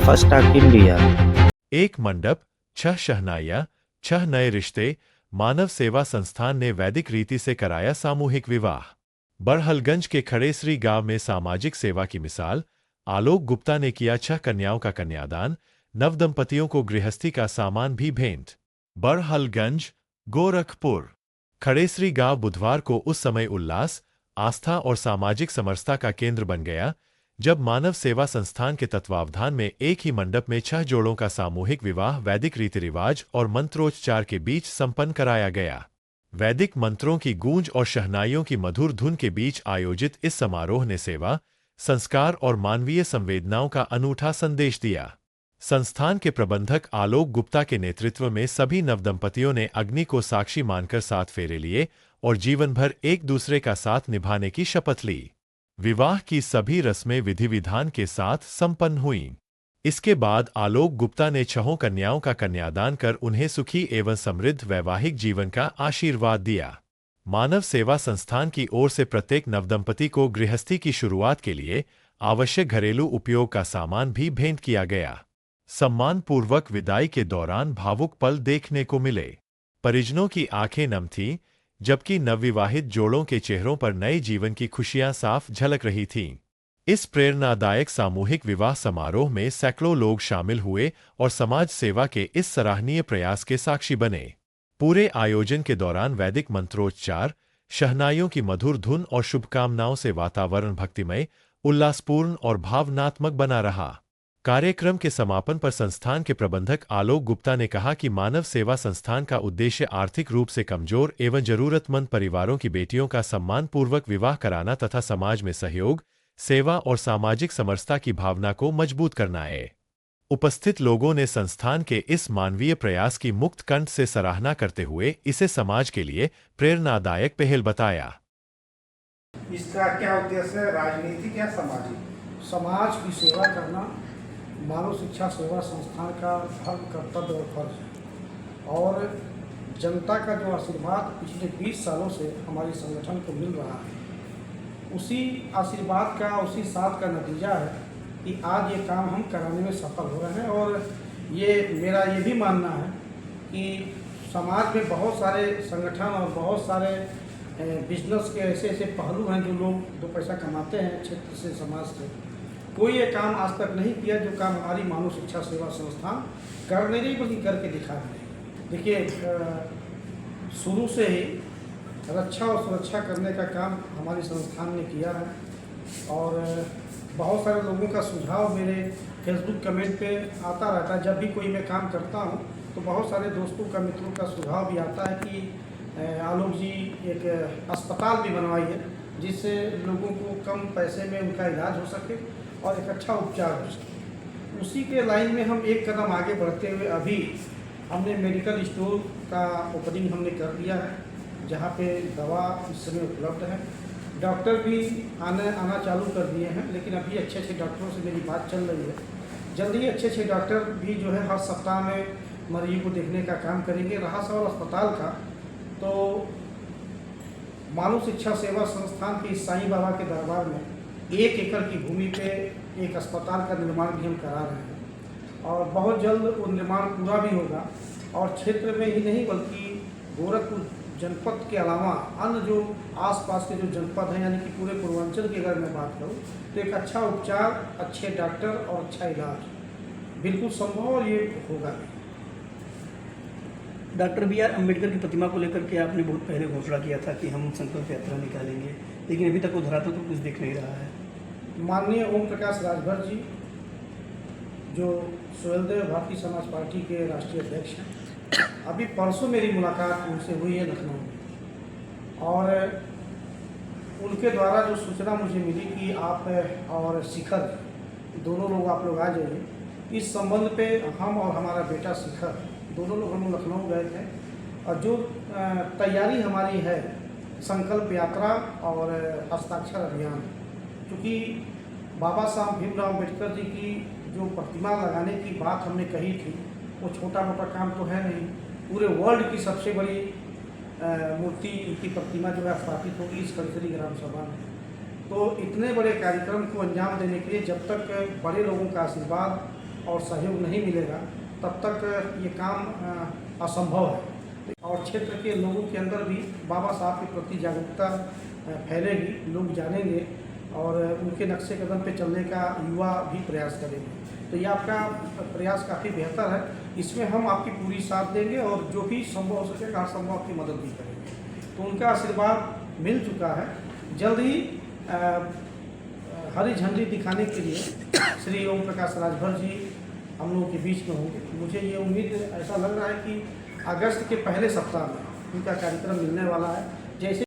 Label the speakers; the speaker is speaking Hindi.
Speaker 1: फर्स्ट टाक इंडिया।
Speaker 2: एक मंडप, 6 शहनाइयाँ, 6 नए रिश्ते। मानव सेवा संस्थान ने वैदिक रीति से कराया सामूहिक विवाह। बड़हलगंज के खड़ेसरी गांव में सामाजिक सेवा की मिसाल। आलोक गुप्ता ने किया 6 कन्याओं का कन्यादान। नवदंपतियों को गृहस्थी का सामान भी भेंट। बड़हलगंज, गोरखपुर। खड़ेसरी गांव बुधवार को उस समय उल्लास, आस्था और सामाजिक समरसता का केंद्र बन गया जब मानव सेवा संस्थान के तत्वावधान में एक ही मंडप में 6 जोड़ों का सामूहिक विवाह वैदिक रीति रिवाज और मंत्रोच्चार के बीच संपन्न कराया गया। वैदिक मंत्रों की गूंज और शहनाइयों की मधुर धुन के बीच आयोजित इस समारोह ने सेवा, संस्कार और मानवीय संवेदनाओं का अनूठा संदेश दिया। संस्थान के प्रबंधक आलोक गुप्ता के नेतृत्व में सभी नवदंपतियों ने अग्नि को साक्षी मानकर 7 फेरे लिए और जीवन भर एक दूसरे का साथ निभाने की शपथ ली। विवाह की सभी रस्में विधि विधान के साथ संपन्न हुईं। इसके बाद आलोक गुप्ता ने 6 कन्याओं का कन्यादान कर उन्हें सुखी एवं समृद्ध वैवाहिक जीवन का आशीर्वाद दिया। मानव सेवा संस्थान की ओर से प्रत्येक नवदंपति को गृहस्थी की शुरुआत के लिए आवश्यक घरेलू उपयोग का सामान भी भेंट किया गया। सम्मानपूर्वक विदाई के दौरान भावुक पल देखने को मिले। परिजनों की आंखें नम थीं, जबकि नवविवाहित जोड़ों के चेहरों पर नए जीवन की खुशियां साफ झलक रही थीं। इस प्रेरणादायक सामूहिक विवाह समारोह में सैकड़ों लोग शामिल हुए और समाज सेवा के इस सराहनीय प्रयास के साक्षी बने। पूरे आयोजन के दौरान वैदिक मंत्रोच्चार, शहनाइयों की मधुर धुन और शुभकामनाओं से वातावरण भक्तिमय, उल्लासपूर्ण और भावनात्मक बना रहा। कार्यक्रम के समापन पर संस्थान के प्रबंधक आलोक गुप्ता ने कहा कि मानव सेवा संस्थान का उद्देश्य आर्थिक रूप से कमजोर एवं जरूरतमंद परिवारों की बेटियों का सम्मानपूर्वक विवाह कराना तथा समाज में सहयोग, सेवा और सामाजिक समरसता की भावना को मजबूत करना है। उपस्थित लोगों ने संस्थान के इस मानवीय प्रयास की मुक्त कंठ से सराहना करते हुए इसे समाज के लिए प्रेरणादायक पहल बताया।
Speaker 3: इसका क्या उद्देश्य है? राजनीतिक या सामाजिक? समाज की सेवा करना मानव शिक्षा सेवा संस्थान का धर्म, कर्तव्य और फर्ज है। और जनता का जो आशीर्वाद पिछले 20 सालों से हमारे संगठन को मिल रहा है, उसी आशीर्वाद का, उसी साथ का नतीजा है कि आज ये काम हम कराने में सफल हो रहे हैं। और मेरा ये भी मानना है कि समाज में बहुत सारे संगठन और बहुत सारे बिजनेस के ऐसे ऐसे पहलू हैं जो लोग 2 पैसा कमाते हैं क्षेत्र से, समाज से। कोई ये काम आज तक नहीं किया जो काम हमारी मानव शिक्षा सेवा संस्थान कर नहीं रही, बल्कि करके दिखा रही। देखिए, शुरू से ही रक्षा और सुरक्षा करने का काम हमारी संस्थान ने किया है। और बहुत सारे लोगों का सुझाव मेरे फेसबुक कमेंट पे आता रहता है। जब भी कोई मैं काम करता हूँ तो बहुत सारे दोस्तों का, मित्रों का सुझाव भी आता है कि आलोक जी एक अस्पताल भी बनवाइए, जिससे लोगों को कम पैसे में उनका इलाज हो सके और एक अच्छा उपचार हो सके। उसी के लाइन में हम एक कदम आगे बढ़ते हुए अभी हमने मेडिकल स्टोर का ओपनिंग हमने कर दिया है, जहाँ पे दवा इस समय उपलब्ध है। डॉक्टर भी आना चालू कर दिए हैं, लेकिन अभी अच्छे डॉक्टरों से मेरी बात चल रही है। जल्दी अच्छे डॉक्टर भी जो है हर सप्ताह में मरीज को देखने का काम करेंगे। रहा सवाल अस्पताल का, तो मानव शिक्षा सेवा संस्थान के साईं बाबा के दरबार में 1 एकड़ की भूमि पे एक अस्पताल का निर्माण भी हम करा रहे हैं और बहुत जल्द वो निर्माण पूरा भी होगा। और क्षेत्र में ही नहीं बल्कि गोरखपुर जनपद के अलावा अन्य जो आसपास के जो जनपद हैं, यानी कि पूरे पूर्वांचल की अगर मैं बात करूं, तो एक अच्छा उपचार, अच्छे डॉक्टर और अच्छा इलाज बिल्कुल संभव और ये होगा भी।
Speaker 4: Doctor B.R. अम्बेडकर की प्रतिमा को लेकर के आपने बहुत पहले घोषणा किया था कि हम संकल्प यात्रा निकालेंगे, लेकिन अभी तक वो धरातल तो कुछ दिख नहीं रहा है।
Speaker 3: माननीय ओम प्रकाश राजभर जी, जो सुहेलदेव भारतीय समाज पार्टी के राष्ट्रीय अध्यक्ष हैं, अभी परसों मेरी मुलाकात उनसे हुई है लखनऊ में। और उनके द्वारा जो सूचना मुझे मिली कि आप और शिखर दोनों लोग आप लोग आ जाइए, इस संबंध पे हम और हमारा बेटा शिखर दोनों लोग हम लखनऊ गए थे। और जो तैयारी हमारी है संकल्प यात्रा और हस्ताक्षर अभियान, क्योंकि बाबा साहब भीमराव अम्बेडकर जी की जो प्रतिमा लगाने की बात हमने कही थी, वो छोटा मोटा काम तो है नहीं। पूरे वर्ल्ड की सबसे बड़ी मूर्ति, इनकी प्रतिमा जो है स्थापित होगी इस खड़ीसरी ग्राम सभा में। तो इतने बड़े कार्यक्रम को अंजाम देने के लिए जब तक बड़े लोगों का आशीर्वाद और सहयोग नहीं मिलेगा तब तक ये काम असंभव है। और क्षेत्र के लोगों के अंदर भी बाबा साहब के प्रति जागरूकता फैलेगी, लोग जानेंगे और उनके नक्शे कदम पे चलने का युवा भी प्रयास करेंगे। तो ये आपका प्रयास काफ़ी बेहतर है, इसमें हम आपकी पूरी साथ देंगे और जो भी संभव हो सकेगा हर संभव आपकी मदद भी करेंगे। तो उनका आशीर्वाद मिल चुका है। जल्द ही हरी झंडी दिखाने के लिए श्री ओम प्रकाश राजभर जी हम लोगों के बीच में होंगे। मुझे ये उम्मीद ऐसा लग रहा है कि अगस्त के पहले सप्ताह में उनका कार्यक्रम मिलने वाला है। जैसे